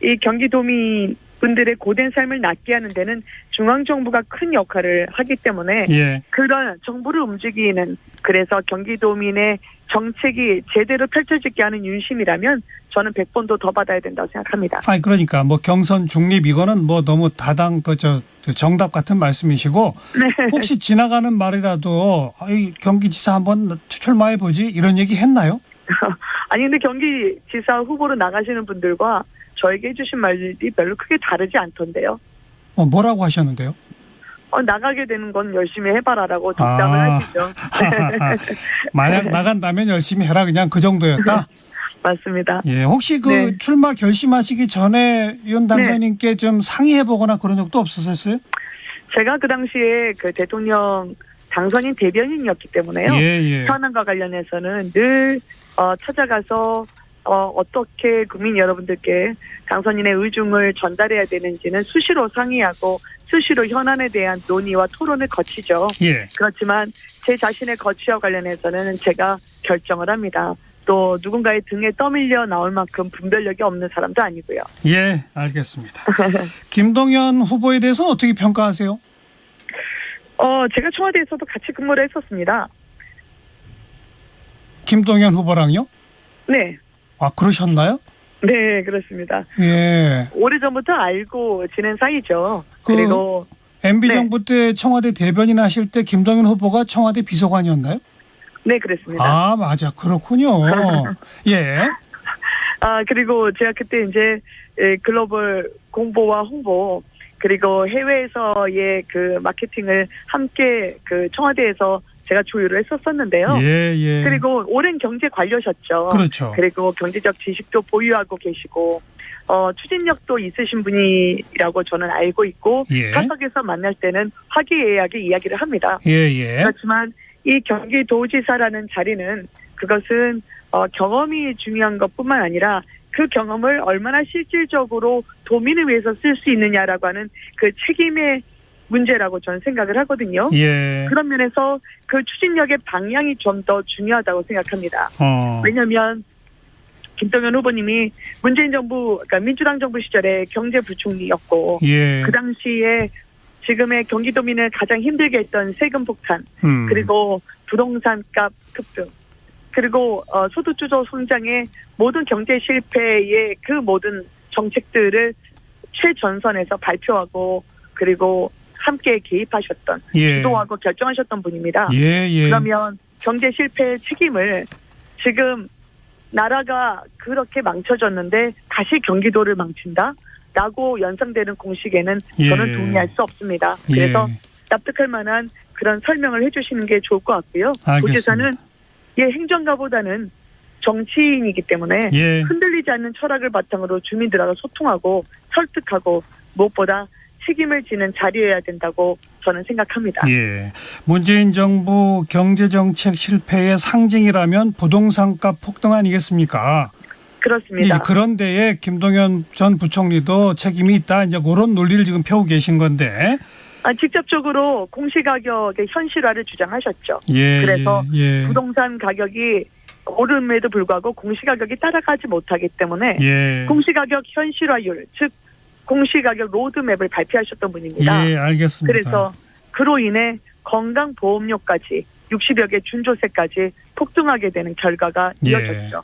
이 경기도민 분들의 고된 삶을 낫게 하는 데는 중앙정부가 큰 역할을 하기 때문에 예. 그런 정부를 움직이는 그래서 경기도민의 정책이 제대로 펼쳐지게 하는 윤심이라면 저는 100번도 더 받아야 된다고 생각합니다. 아니 그러니까 뭐 경선 중립 이거는 뭐 너무 다당 정답 같은 말씀이시고 네. 혹시 지나가는 말이라도 경기지사 한번 출마해 보지 이런 얘기 했나요? 아니 근데 경기지사 후보로 나가시는 분들과 저에게 해주신 말이 별로 크게 다르지 않던데요. 뭐라고 하셨는데요? 나가게 되는 건 열심히 해봐라라고 답장을 하시죠. 만약 나간다면 열심히 해라 그냥 그 정도였다? 맞습니다. 예, 혹시 그 네. 출마 결심하시기 전에 윤 당선인께 좀 상의해보거나 그런 적도 없었어요? 제가 그 당시에 그 대통령 당선인 대변인이었기 때문에요. 예. 현안과 관련해서는 늘 찾아가서 어떻게 국민 여러분들께 당선인의 의중을 전달해야 되는지는 수시로 상의하고 수시로 현안에 대한 논의와 토론을 거치죠. 예. 그렇지만 제 자신의 거취와 관련해서는 제가 결정을 합니다. 또 누군가의 등에 떠밀려 나올 만큼 분별력이 없는 사람도 아니고요. 예, 알겠습니다. 김동연 후보에 대해서는 어떻게 평가하세요? 제가 청와대에서도 같이 근무를 했었습니다. 김동연 후보랑요? 네. 그러셨나요? 네, 그렇습니다. 예. 오래전부터 알고 지낸 사이죠. 그리고 MB정부 때 청와대 대변인 하실 때 김동연 후보가 청와대 비서관이었나요? 네, 그랬습니다. 맞아. 그렇군요. 예. 그리고 제가 그때 이제 글로벌 공보와 홍보 그리고 해외에서의 그 마케팅을 함께 그 청와대에서 제가 조율을 했었었는데요. 예. 그리고 오랜 경제 관료셨죠. 그렇죠. 그리고 경제적 지식도 보유하고 계시고 추진력도 있으신 분이라고 저는 알고 있고 예. 사석에서 만날 때는 화기애애하게 이야기를 합니다. 예. 그렇지만 이 경기도지사라는 자리는 그것은 경험이 중요한 것뿐만 아니라 그 경험을 얼마나 실질적으로 도민을 위해서 쓸 수 있느냐라고 하는 그 책임의 문제라고 저는 생각을 하거든요. 예. 그런 면에서 그 추진력의 방향이 좀 더 중요하다고 생각합니다. 왜냐하면 김동연 후보님이 문재인 정부, 그러니까 민주당 정부 시절에 경제부총리였고 예. 그 당시에 지금의 경기도민을 가장 힘들게 했던 세금 폭탄, 그리고 부동산값 급등, 그리고 소득주도 성장의 모든 경제 실패의 그 모든 정책들을 최전선에서 발표하고 그리고 함께 개입하셨던 주도하고 결정하셨던 분입니다. 그러면 경제 실패의 책임을 지금 나라가 그렇게 망쳐졌는데 다시 경기도를 망친다라고 연상되는 공식에는 저는 동의할 수 없습니다. 그래서 납득할 만한 그런 설명을 해주시는 게 좋을 것 같고요. 도지사는 행정가보다는 정치인이기 때문에 흔들리지 않는 철학을 바탕으로 주민들하고 소통하고 설득하고 무엇보다 책임을 지는 자리여야 된다고 저는 생각합니다. 예. 문재인 정부 경제정책 실패의 상징이라면 부동산값 폭등 아니겠습니까? 그렇습니다. 그런 데에 김동연 전 부총리도 책임이 있다. 이제 그런 논리를 지금 펴고 계신 건데. 직접적으로 공시가격의 현실화를 주장하셨죠. 그래서 부동산 가격이 오름에도 불구하고 공시가격이 따라가지 못하기 때문에 공시가격 현실화율, 즉 공시가격 로드맵을 발표하셨던 분입니다. 예, 알겠습니다. 그래서 그로 인해 건강보험료까지 60여 개 준조세까지 폭등하게 되는 결과가 이어졌죠.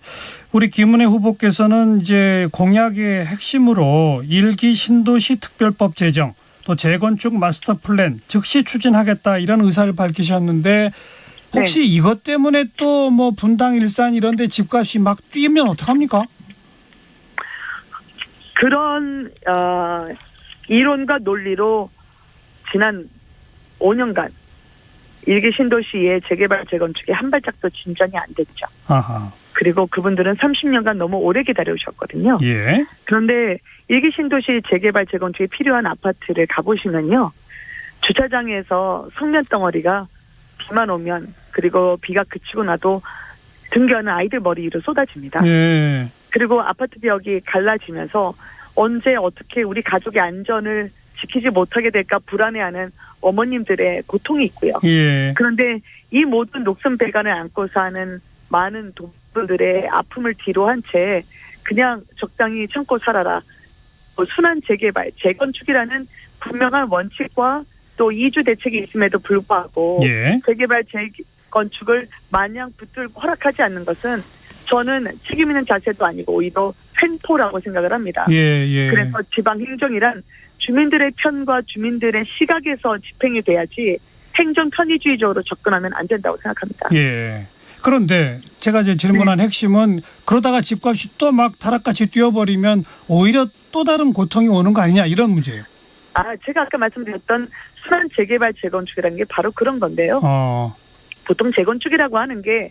우리 김은혜 후보께서는 이제 공약의 핵심으로 1기 신도시 특별법 제정, 또 재건축 마스터 플랜 즉시 추진하겠다 이런 의사를 밝히셨는데 혹시 이것 때문에 또 뭐 분당, 일산 이런 데 집값이 막 뛰면 어떡합니까? 그런 이론과 논리로 지난 5년간 일기 신도시의 재개발 재건축이 한 발짝도 진전이 안 됐죠. 아하. 그리고 그분들은 30년간 너무 오래 기다려오셨거든요. 예. 그런데 일기 신도시 재개발 재건축이 필요한 아파트를 가보시면요. 주차장에서 성면 덩어리가 비만 오면 그리고 비가 그치고 나도 등교하는 아이들 머리 위로 쏟아집니다. 예. 그리고 아파트 벽이 갈라지면서 언제 어떻게 우리 가족의 안전을 지키지 못하게 될까 불안해하는 어머님들의 고통이 있고요. 예. 그런데 이 모든 녹슨 배관을 안고 사는 많은 분들의 아픔을 뒤로한 채 그냥 적당히 참고 살아라. 순환 재개발, 재건축이라는 분명한 원칙과 또 이주 대책이 있음에도 불구하고 예. 재개발, 재건축을 마냥 붙들고 허락하지 않는 것은 저는 책임 있는 자세도 아니고 오히려 횡포라고 생각을 합니다. 예. 그래서 지방행정이란 주민들의 편과 주민들의 시각에서 집행이 돼야지 행정 편의주의적으로 접근하면 안 된다고 생각합니다. 예. 그런데 제가 이제 질문한 핵심은 그러다가 집값이 또 막 다락같이 뛰어버리면 오히려 또 다른 고통이 오는 거 아니냐 이런 문제예요. 제가 아까 말씀드렸던 순환 재개발 재건축이라는 게 바로 그런 건데요. 보통 재건축이라고 하는 게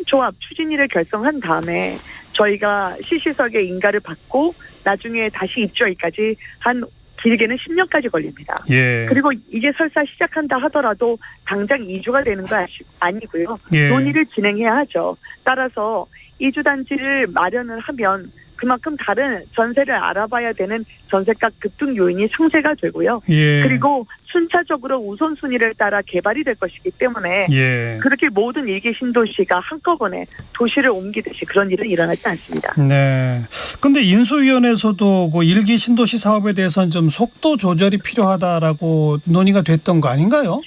조합 추진위를 결성한 다음에 저희가 시시석에 인가를 받고 나중에 다시 입주하기까지 한 길게는 10년까지 걸립니다. 예. 그리고 이게 설사 시작한다 하더라도 당장 이주가 되는 거 아니고요. 예. 논의를 진행해야 하죠. 따라서 이주단지를 마련을 하면 그만큼 다른 전세를 알아봐야 되는 전세값 급등 요인이 상쇄가 되고요. 예. 그리고 순차적으로 우선순위를 따라 개발이 될 것이기 때문에 예. 그렇게 모든 일기 신도시가 한꺼번에 도시를 옮기듯이 그런 일은 일어나지 않습니다. 네. 근데 인수위원회에서도 그 일기 신도시 사업에 대해서는 좀 속도 조절이 필요하다라고 논의가 됐던 거 아닌가요?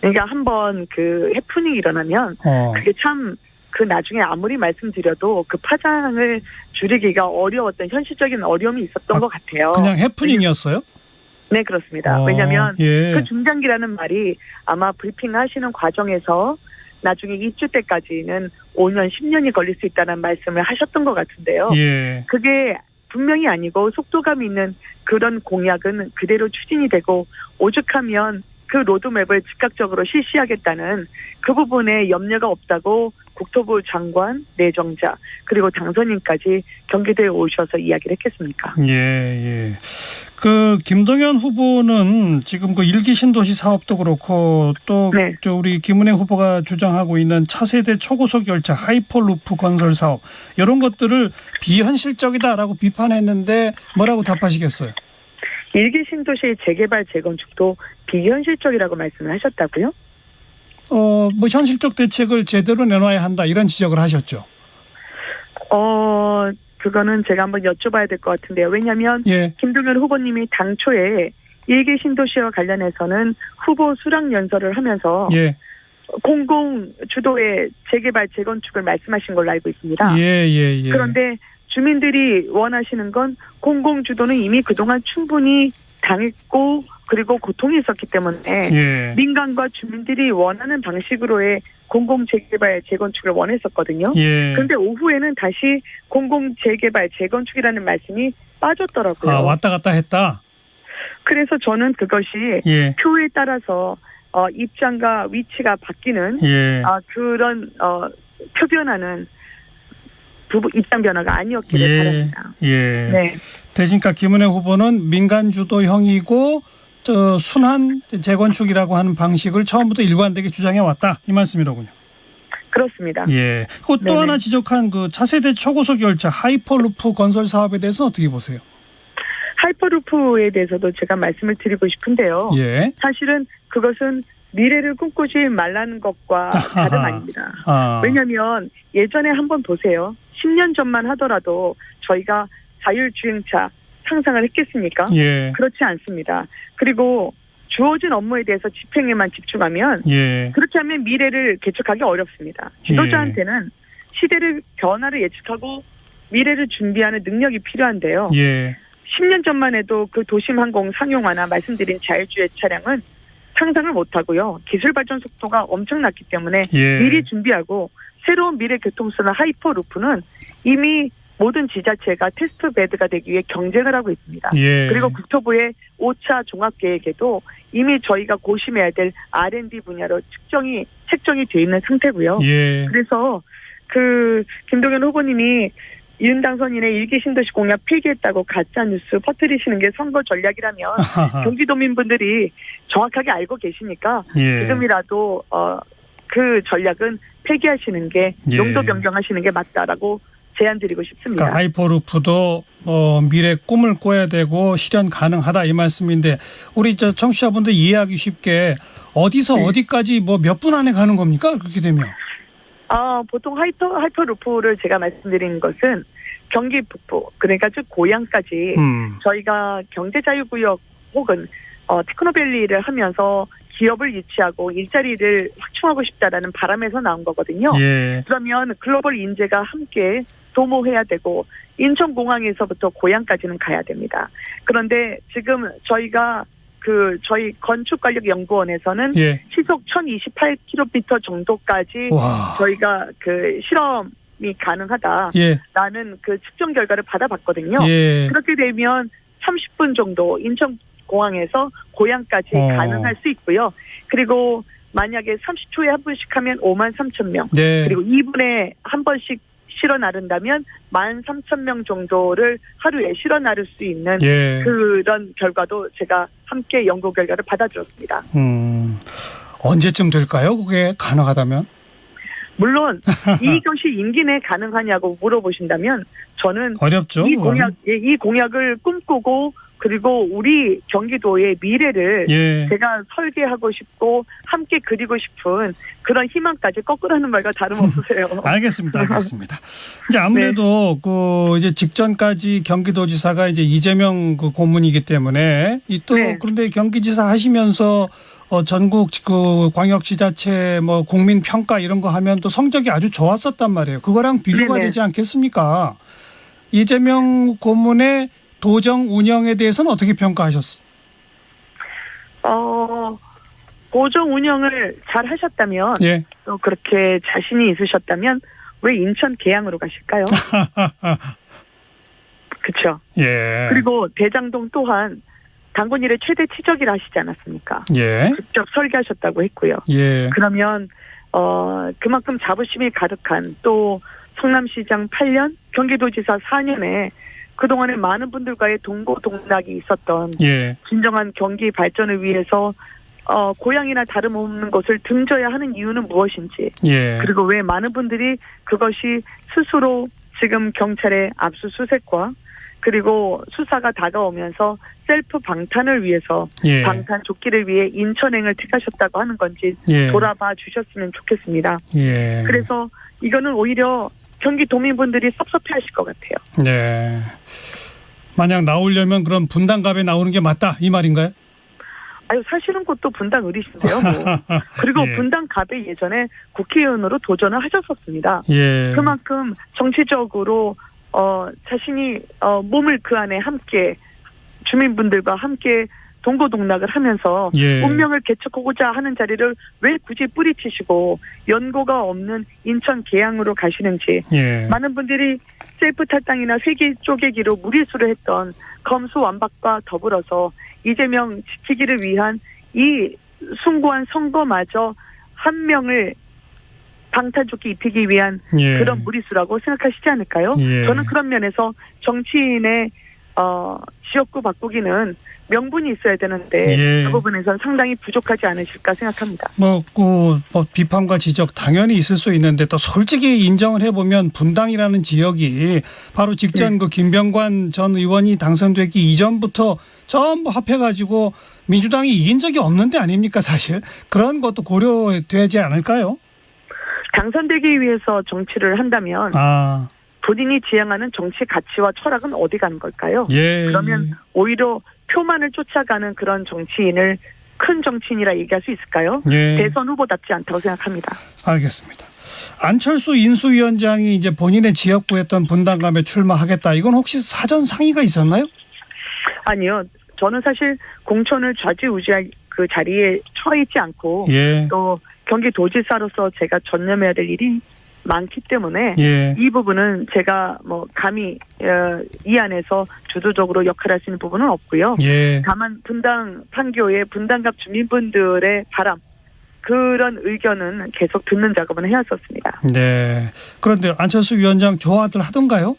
그러니까 한번 그 해프닝이 일어나면 그게 참 그 나중에 아무리 말씀드려도 그 파장을 줄이기가 어려웠던 현실적인 어려움이 있었던 것 같아요. 그냥 해프닝이었어요? 네, 그렇습니다. 왜냐하면 예. 그 중장기라는 말이 아마 브리핑하시는 과정에서 나중에 입주 때까지는 5년, 10년이 걸릴 수 있다는 말씀을 하셨던 것 같은데요. 예. 그게 분명히 아니고 속도감 있는 그런 공약은 그대로 추진이 되고 오죽하면 그 로드맵을 즉각적으로 실시하겠다는 그 부분에 염려가 없다고 국토부 장관, 내정자 그리고 당선인까지 경기도에 오셔서 이야기를 했겠습니까? 예. 그 김동연 후보는 지금 그 일기 신도시 사업도 그렇고 또 저 우리 김은혜 후보가 주장하고 있는 차세대 초고속 열차 하이퍼루프 건설 사업 이런 것들을 비현실적이다라고 비판했는데 뭐라고 답하시겠어요? 일기 신도시 재개발 재건축도 비현실적이라고 말씀을 하셨다고요? 뭐 현실적 대책을 제대로 내놔야 한다 이런 지적을 하셨죠. 그거는 제가 한번 여쭤봐야 될 것 같은데요. 왜냐하면 김동연 후보님이 당초에 일기 신도시와 관련해서는 후보 수락 연설을 하면서 공공 주도의 재개발 재건축을 말씀하신 걸로 알고 있습니다. 그런데 주민들이 원하시는 건 공공 주도는 이미 그동안 충분히 당했고 그리고 고통이 있었기 때문에 민간과 주민들이 원하는 방식으로의 공공 재개발 재건축을 원했었거든요. 그런데 오후에는 다시 공공 재개발 재건축이라는 말씀이 빠졌더라고요. 왔다 갔다 했다. 그래서 저는 그것이 표에 따라서 입장과 위치가 바뀌는 그런 표변하는 입장 변화가 아니었기를 바랍니다. 네. 대신까 김은혜 후보는 민간 주도형이고 순환 재건축이라고 하는 방식을 처음부터 일관되게 주장해 왔다 이 말씀이로군요. 그렇습니다. 그리고 또 하나 지적한 그 차세대 초고속 열차 하이퍼루프 건설 사업에 대해서는 어떻게 보세요? 하이퍼루프에 대해서도 제가 말씀을 드리고 싶은데요. 사실은 그것은 미래를 꿈꾸지 말라는 것과 다름 아닙니다. 왜냐하면 예전에 한번 보세요. 10년 전만 하더라도 저희가 자율주행차, 상상을 했겠습니까? 예. 그렇지 않습니다. 그리고 주어진 업무에 대해서 집행에만 집중하면 예. 그렇게 하면 미래를 개척하기 어렵습니다. 지도자한테는 시대를 변화를 예측하고 미래를 준비하는 능력이 필요한데요. 예. 10년 전만 해도 그 도심 항공 상용화나 말씀드린 자율주행 차량은 상상을 못하고요. 기술 발전 속도가 엄청났기 때문에 예. 미리 준비하고 새로운 미래 교통수단 하이퍼루프는 이미 모든 지자체가 테스트 베드가 되기 위해 경쟁을 하고 있습니다. 예. 그리고 국토부의 5차 종합계획에도 이미 저희가 고심해야 될 R&D 분야로 책정이 돼 있는 상태고요. 예. 그래서 김동연 후보님이 윤 당선인의 일기 신도시 공약 폐기했다고 가짜 뉴스 퍼뜨리시는 게 선거 전략이라면 경기도민분들이 정확하게 알고 계시니까 예. 지금이라도 그 전략은 폐기하시는 게 예. 용도 변경하시는 게 맞다라고 제안드리고 싶습니다. 그러니까 하이퍼루프도 미래 꿈을 꿔야 되고 실현 가능하다 이 말씀인데 우리 청취자분들 이해하기 쉽게 어디서 어디까지 몇 분 안에 가는 겁니까? 그렇게 되면? 보통 하이퍼루프를 제가 말씀드린 것은 경기 북부 그러니까 즉 고양까지 저희가 경제자유구역 혹은 테크노밸리를 하면서 기업을 유치하고 일자리를 확충하고 싶다라는 바람에서 나온 거거든요. 예. 그러면 글로벌 인재가 함께 도모해야 되고 인천공항에서부터 고양까지는 가야 됩니다. 그런데 지금 저희가 저희 건축관력연구원에서는 예. 시속 1028km 정도까지 와. 저희가 실험이 가능하다라는 예. 측정 결과를 받아봤거든요. 예. 그렇게 되면 30분 정도 인천공항에서 고양까지 가능할 수 있고요. 그리고 만약에 30초에 한 분씩 하면 53,000명 네. 그리고 2분에 한 번씩 실어 나른다면 13,000명 정도를 하루에 실어 나를 수 있는 예. 그런 결과도 제가 함께 연구 결과를 받아들었습니다. 언제쯤 될까요? 그게 가능하다면? 물론 이것이 임기 내에 가능하냐고 물어보신다면 저는 어렵죠. 이 공약을 꿈꾸고 그리고 우리 경기도의 미래를 예. 제가 설계하고 싶고 함께 그리고 싶은 그런 희망까지 거꾸로 하는 말과 다름없으세요. 알겠습니다. 이제 아무래도 이제 직전까지 경기도지사가 이제 이재명 고문이기 때문에 그런데 경기지사 하시면서 전국 광역지자체 국민 평가 이런 거 하면 또 성적이 아주 좋았었단 말이에요. 그거랑 비교가 네네. 되지 않겠습니까? 이재명 고문의 도정 운영에 대해서는 어떻게 평가하셨어요? 도정 운영을 잘 하셨다면 예. 또 그렇게 자신이 있으셨다면 왜 인천 계양으로 가실까요? 그렇죠. 예. 그리고 대장동 또한 당군 일의 최대 치적이라 하시지 않았습니까? 예. 직접 설계하셨다고 했고요. 예. 그러면 그만큼 자부심이 가득한 또 성남시장 8년, 경기도지사 4년에 그동안에 많은 분들과의 동고동락이 있었던 예. 진정한 경기 발전을 위해서 고향이나 다름없는 것을 등져야 하는 이유는 무엇인지 예. 그리고 왜 많은 분들이 그것이 스스로 지금 경찰의 압수수색과 그리고 수사가 다가오면서 셀프 방탄을 위해서 예. 방탄 조끼를 위해 인천행을 택하셨다고 하는 건지 예. 돌아봐 주셨으면 좋겠습니다. 예. 그래서 이거는 오히려 경기도민분들이 섭섭해하실 것 같아요. 네. 만약 나오려면 그럼 분당갑에 나오는 게 맞다 이 말인가요? 사실은 그것도 분당 의리신데요. 그리고 예. 분당갑에 예전에 국회의원으로 도전을 하셨었습니다. 예. 그만큼 정치적으로 자신이 몸을 그 안에 함께 주민분들과 함께 동고동락을 하면서 예. 운명을 개척하고자 하는 자리를 왜 굳이 뿌리치시고 연고가 없는 인천 계양으로 가시는지 예. 많은 분들이 셀프 탈당이나 세계 쪼개기로 무리수를 했던 검수완박과 더불어서 이재명 지키기를 위한 이 숭고한 선거마저 한 명을 방탄조끼 입히기 위한 예. 그런 무리수라고 생각하시지 않을까요? 예. 저는 그런 면에서 정치인의 지역구 바꾸기는 명분이 있어야 되는데 예. 그 부분에서는 상당히 부족하지 않으실까 생각합니다. 비판과 지적 당연히 있을 수 있는데 또 솔직히 인정을 해보면 분당이라는 지역이 바로 직전 김병관 전 의원이 당선되기 이전부터 전부 합해가지고 민주당이 이긴 적이 없는 데 아닙니까 사실. 그런 것도 고려되지 않을까요? 당선되기 위해서 정치를 한다면 본인이 지향하는 정치 가치와 철학은 어디 가는 걸까요? 예. 그러면 오히려 표만을 쫓아가는 그런 정치인을 큰 정치인이라 얘기할 수 있을까요? 예. 대선 후보답지 않다고 생각합니다. 알겠습니다. 안철수 인수위원장이 이제 본인의 지역구에 했던 분당감에 출마하겠다. 이건 혹시 사전 상의가 있었나요? 아니요. 저는 사실 공천을 좌지우지할 그 자리에 처해 있지 않고 예. 또 경기도지사로서 제가 전념해야 될 일이 많기 때문에 예. 이 부분은 제가 뭐 감히 이 안에서 주도적으로 역할할 수 있는 부분은 없고요. 예. 다만 분당 판교의 분당갑 주민분들의 바람 그런 의견은 계속 듣는 작업은 해왔었습니다. 네. 그런데 안철수 위원장 좋아들 하던가요?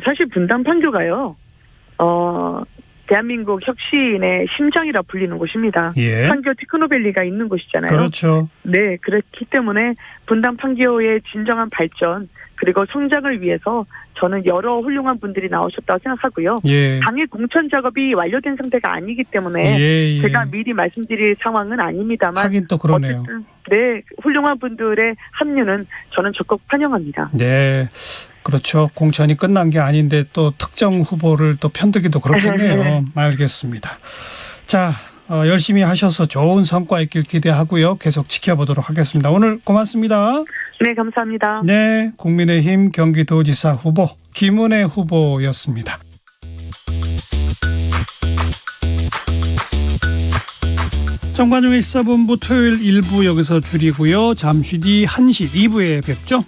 사실 분당 판교가요. 대한민국 혁신의 심장이라 불리는 곳입니다. 예. 판교 테크노밸리가 있는 곳이잖아요. 그렇죠. 네, 그렇기 때문에 분당 판교의 진정한 발전 그리고 성장을 위해서 저는 여러 훌륭한 분들이 나오셨다고 생각하고요. 예. 당의 공천 작업이 완료된 상태가 아니기 때문에 예. 제가 미리 말씀드릴 상황은 아닙니다만 하긴 또 그러네요. 어쨌든 네, 훌륭한 분들의 합류는 저는 적극 환영합니다. 네. 그렇죠. 공천이 끝난 게 아닌데 또 특정 후보를 또 편들기도 그렇겠네요. 알겠습니다. 자, 열심히 하셔서 좋은 성과 있길 기대하고요. 계속 지켜보도록 하겠습니다. 오늘 고맙습니다. 네, 감사합니다. 네, 국민의힘 경기도지사 후보 김은혜 후보였습니다. 정관용의 시사본부 토요일 1부 여기서 줄이고요. 잠시 뒤 1시 2부에 뵙죠.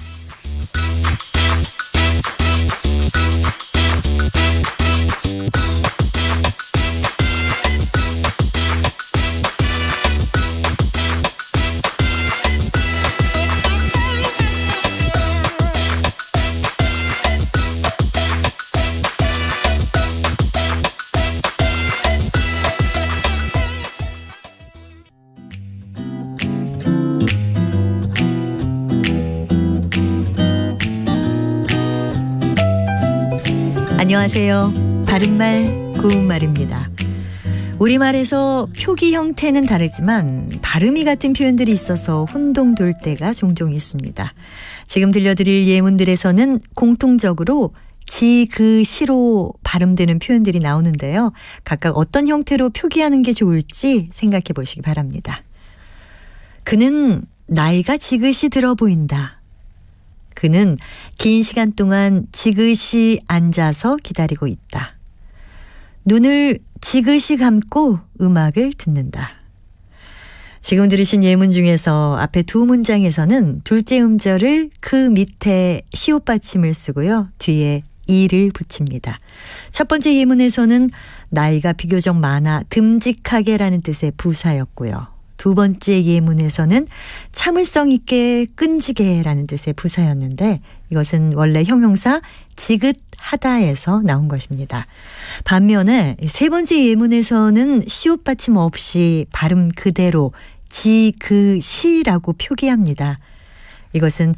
안녕하세요. 바른말 고운말입니다. 우리말에서 표기 형태는 다르지만 발음이 같은 표현들이 있어서 혼동될 때가 종종 있습니다. 지금 들려드릴 예문들에서는 공통적으로 지, 그, 시로 발음되는 표현들이 나오는데요. 각각 어떤 형태로 표기하는 게 좋을지 생각해 보시기 바랍니다. 그는 나이가 지긋이 들어 보인다. 그는 긴 시간 동안 지그시 앉아서 기다리고 있다. 눈을 지그시 감고 음악을 듣는다. 지금 들으신 예문 중에서 앞에 두 문장에서는 둘째 음절을 그 밑에 시옷 받침을 쓰고요. 뒤에 이를 붙입니다. 첫 번째 예문에서는 나이가 비교적 많아 듬직하게라는 뜻의 부사였고요. 두 번째 예문에서는 참을성 있게 끈지게라는 뜻의 부사였는데 이것은 원래 형용사 지긋하다에서 나온 것입니다. 반면에 세 번째 예문에서는 시옷 받침 없이 발음 그대로 지, 그, 시라고 표기합니다. 이것은